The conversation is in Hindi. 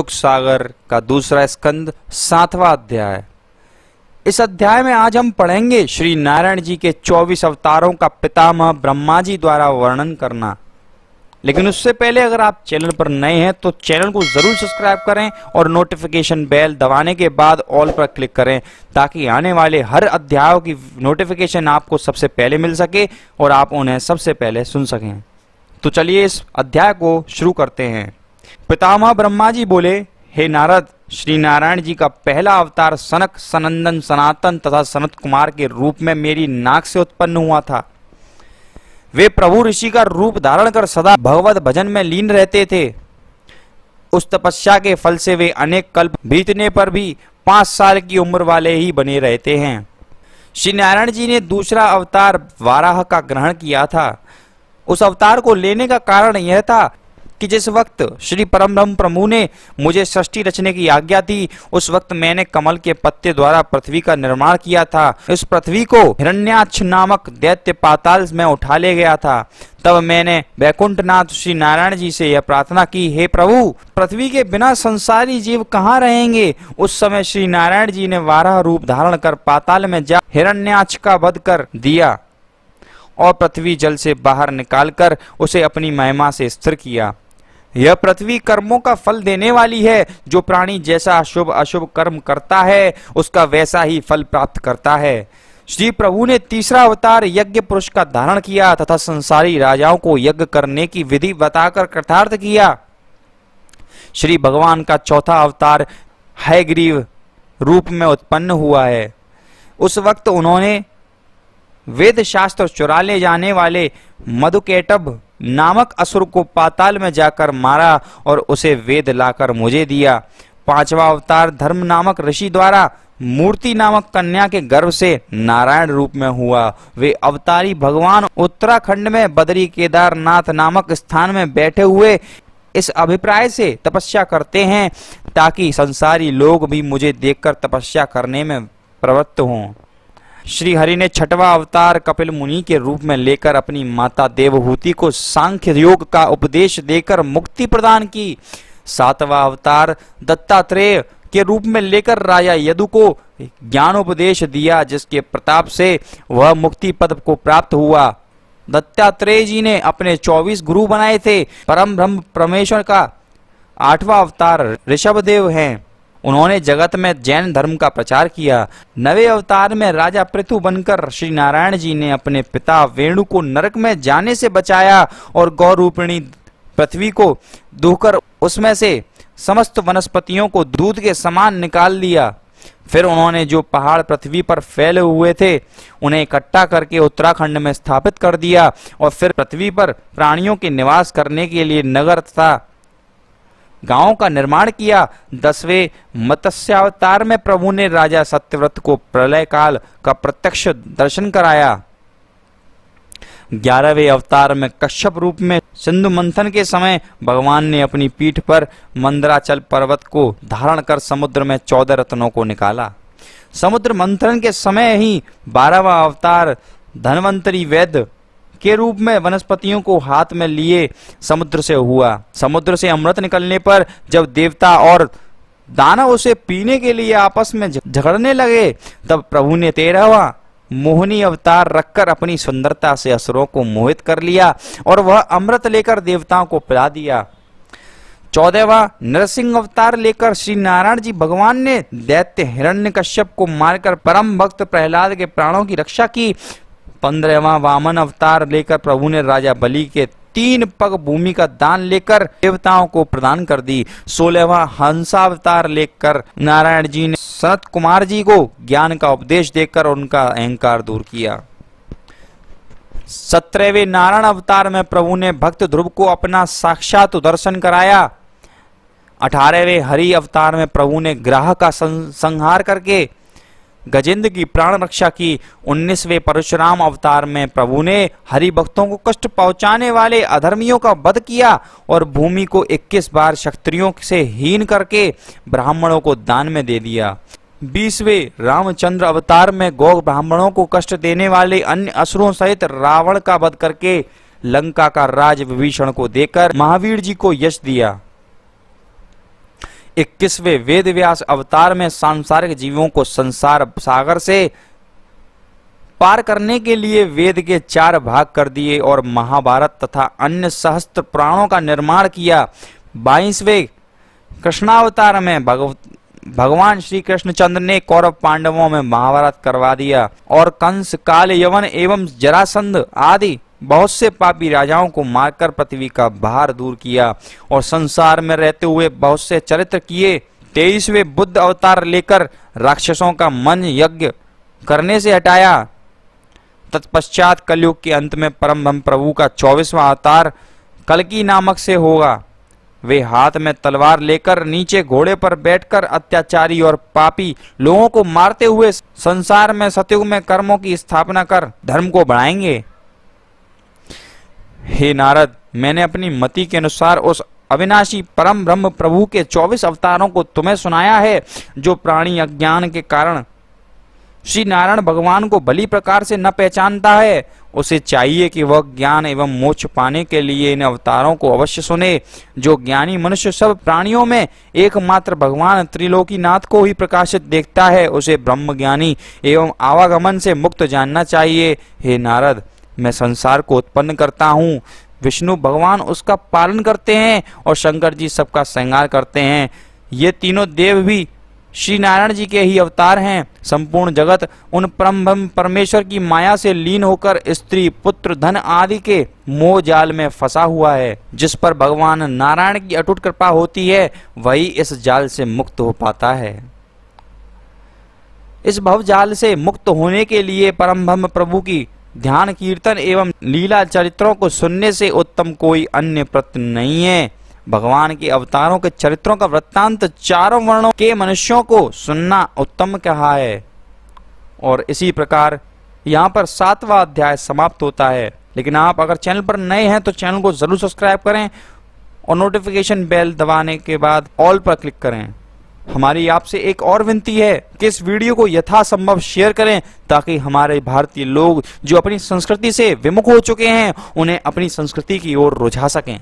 दुख सागर का दूसरा स्कंद 7वां अध्याय। इस अध्याय में आज हम पढ़ेंगे श्री नारायण जी के 24 अवतारों का पितामह ब्रह्मा जी द्वारा वर्णन करना। लेकिन उससे पहले अगर आप चैनल पर नए हैं तो चैनल को जरूर सब्सक्राइब करें और नोटिफिकेशन बेल दबाने के बाद ऑल पर क्लिक करें ताकि आने वाले हर अध्यायों की नोटिफिकेशन आपको सबसे पहले मिल सके और आप उन्हें सबसे पहले सुन सकें। तो चलिए इस अध्याय को शुरू करते हैं। पितामह ब्रह्मा जी बोले, हे नारद, श्री नारायण जी का पहला अवतार सनक, सनंदन, सनातन तथा सनत कुमार के रूप में मेरी नाक से उत्पन्न हुआ था। वे प्रभु ऋषि का रूप धारण कर सदा भगवत भजन में लीन रहते थे। उस तपस्या के फल से वे अनेक कल्प बीतने पर भी 5 साल की उम्र वाले ही बने रहते हैं। श्री नारायण जी ने दूसरा अवतार वाराह का ग्रहण किया था। उस अवतार को लेने का कारण यह था कि जिस वक्त श्री परम ब्रह्म प्रभु ने मुझे सृष्टि रचने की आज्ञा दी, उस वक्त मैंने कमल के पत्ते द्वारा पृथ्वी का निर्माण किया था। इस पृथ्वी को हिरण्याक्ष नामक दैत्य पाताल में उठा ले गया था। तब मैंने वैकुंठनाथ श्री नारायण जी से यह प्रार्थना की, हे प्रभु, पृथ्वी के बिना संसारी जीव कहाँ रहेंगे। उस समय श्री नारायण जी ने वाराह रूप धारण कर पाताल में जा हिरण्याक्ष का वध कर दिया और पृथ्वी जल से बाहर निकालकर उसे अपनी महिमा से स्थिर किया। यह पृथ्वी कर्मों का फल देने वाली है। जो प्राणी जैसा शुभ अशुभ कर्म करता है उसका वैसा ही फल प्राप्त करता है। श्री प्रभु ने तीसरा अवतार यज्ञ पुरुष का धारण किया तथा संसारी राजाओं को यज्ञ करने की विधि बताकर कृतार्थ किया। श्री भगवान का चौथा अवतार हयग्रीव रूप में उत्पन्न हुआ है। उस वक्त उन्होंने वेद शास्त्र चुरा ले जाने वाले मधुकैटभ नामक असुर को पाताल में जाकर मारा और उसे वेद लाकर मुझे दिया। 5वां अवतार धर्म नामक ऋषि द्वारा मूर्ति नामक कन्या के गर्भ से नारायण रूप में हुआ। वे अवतारी भगवान उत्तराखंड में बद्री केदारनाथ नामक स्थान में बैठे हुए इस अभिप्राय से तपस्या करते हैं ताकि संसारी लोग भी मुझे देखकर तपस्या करने में प्रवृत्त हों। श्री हरि ने 6वां अवतार कपिल मुनि के रूप में लेकर अपनी माता देवहूति को सांख्य योग का उपदेश देकर मुक्ति प्रदान की। 7वां अवतार दत्तात्रेय के रूप में लेकर राजा यदु को ज्ञानोपदेश दिया, जिसके प्रताप से वह मुक्ति पद को प्राप्त हुआ। दत्तात्रेय जी ने अपने 24 गुरु बनाए थे। परम ब्रह्म परमेश्वर का 8वां अवतार ऋषभदेव हैं। उन्होंने जगत में जैन धर्म का प्रचार किया। 9वें अवतार में राजा पृथु बनकर श्री नारायण जी ने अपने पिता वेणु को नरक में जाने से बचाया और गौरूपिणी पृथ्वी को दूहकर उसमें से समस्त वनस्पतियों को दूध के समान निकाल दिया। फिर उन्होंने जो पहाड़ पृथ्वी पर फैले हुए थे उन्हें इकट्ठा करके उत्तराखंड में स्थापित कर दिया और फिर पृथ्वी पर प्राणियों के निवास करने के लिए नगर तथा गांवों का निर्माण किया। 10वें मत्स्यावतार में प्रभु ने राजा सत्यव्रत को प्रलय काल का प्रत्यक्ष दर्शन कराया। 11वें अवतार में कश्यप रूप में सिंधु मंथन के समय भगवान ने अपनी पीठ पर मंदराचल पर्वत को धारण कर समुद्र में 14 रत्नों को निकाला। समुद्र मंथन के समय ही 12वां अवतार धन्वंतरी वैद्य के रूप में वनस्पतियों को हाथ में लिए समुद्र से हुआ। समुद्र से अमृत निकलने पर जब देवता और दानव उसे पीने के लिए आपस में झगड़ने लगे, तब प्रभु ने 13वां मोहिनी अवतार रखकर अपनी सुंदरता से असुरों को मोहित कर लिया और वह अमृत लेकर देवताओं को पिला दिया। 14वां नरसिंह अवतार लेकर श्री नारायण जी भगवान ने दैत्य हिरण्यकश्यप को मारकर परम भक्त प्रहलाद के प्राणों की रक्षा की। 15वां वामन अवतार लेकर प्रभु ने राजा बलि के 3 पग भूमि का दान लेकर देवताओं को प्रदान कर दी। 16वां हंसावतार लेकर नारायण जी ने सनत कुमार जी को ज्ञान का उपदेश देकर उनका अहंकार दूर किया। 17वें नारायण अवतार में प्रभु ने भक्त ध्रुव को अपना साक्षात दर्शन कराया। 18वें हरि अवतार में प्रभु ने ग्राह का संहार करके गजेंद्र की प्राण रक्षा की। 19वें परशुराम अवतार में प्रभु ने हरि भक्तों को कष्ट पहुंचाने वाले अधर्मियों का वध किया और भूमि को 21 बार क्षत्रियों से हीन करके ब्राह्मणों को दान में दे दिया। 20वें रामचंद्र अवतार में गौ ब्राह्मणों को कष्ट देने वाले अन्य असुरों सहित रावण का वध करके लंका का राज विभीषण को देकर महावीर जी को यश दिया। 21वें वेद व्यास अवतार में सांसारिक जीवों को संसार सागर से पार करने के लिए वेद के 4 भाग कर दिए और महाभारत तथा अन्य सहस्त्र पुराणों का निर्माण किया। 22वें कृष्णावतार में भगवान श्री कृष्णचंद्र ने कौरव पांडवों में महाभारत करवा दिया और कंस, काल, यवन एवं जरासंध आदि बहुत से पापी राजाओं को मारकर पृथ्वी का भार दूर किया और संसार में रहते हुए बहुत से चरित्र किए। 23वें बुद्ध अवतार लेकर राक्षसों का मन यज्ञ करने से हटाया। तत्पश्चात कलयुग के अंत में परम ब्रह्म प्रभु का 24वां अवतार कल्कि नामक से होगा। वे हाथ में तलवार लेकर नीचे घोड़े पर बैठकर अत्याचारी और पापी लोगों को मारते हुए संसार में सतयुग में कर्मों की स्थापना कर धर्म को बढ़ाएंगे। हे नारद, मैंने अपनी मति के अनुसार उस अविनाशी परम ब्रह्म प्रभु के 24 अवतारों को तुम्हें सुनाया है। जो प्राणी अज्ञान के कारण श्री नारायण भगवान को भली प्रकार से न पहचानता है, उसे चाहिए कि वह ज्ञान एवं मोक्ष पाने के लिए इन अवतारों को अवश्य सुने। जो ज्ञानी मनुष्य सब प्राणियों में एकमात्र भगवान त्रिलोकीनाथ को ही प्रकाशित देखता है, उसे ब्रह्म ज्ञानी एवं आवागमन से मुक्त जानना चाहिए। हे नारद, मैं संसार को उत्पन्न करता हूँ, विष्णु भगवान उसका पालन करते हैं और शंकर जी सबका श्रृंगार करते हैं। ये तीनों देव भी श्री नारायण जी के ही अवतार हैं। संपूर्ण जगत उन परम परमेश्वर की माया से लीन होकर स्त्री, पुत्र, धन आदि के मोह जाल में फंसा हुआ है। जिस पर भगवान नारायण की अटूट कृपा होती है, वही इस जाल से मुक्त हो पाता है। इस भव जाल से मुक्त होने के लिए परम ब्रह्म प्रभु की ध्यान, कीर्तन एवं लीला चरित्रों को सुनने से उत्तम कोई अन्य प्रत्य नहीं है। भगवान के अवतारों के चरित्रों का वृत्तांत चारों वर्णों के मनुष्यों को सुनना उत्तम कहा है। और इसी प्रकार यहाँ पर 7वां अध्याय समाप्त होता है। लेकिन आप अगर चैनल पर नए हैं तो चैनल को जरूर सब्सक्राइब करें और नोटिफिकेशन बेल दबाने के बाद ऑल पर क्लिक करें। हमारी आपसे एक और विनती है कि इस वीडियो को यथासंभव शेयर करें, ताकि हमारे भारतीय लोग जो अपनी संस्कृति से विमुख हो चुके हैं, उन्हें अपनी संस्कृति की ओर रुझा सकें।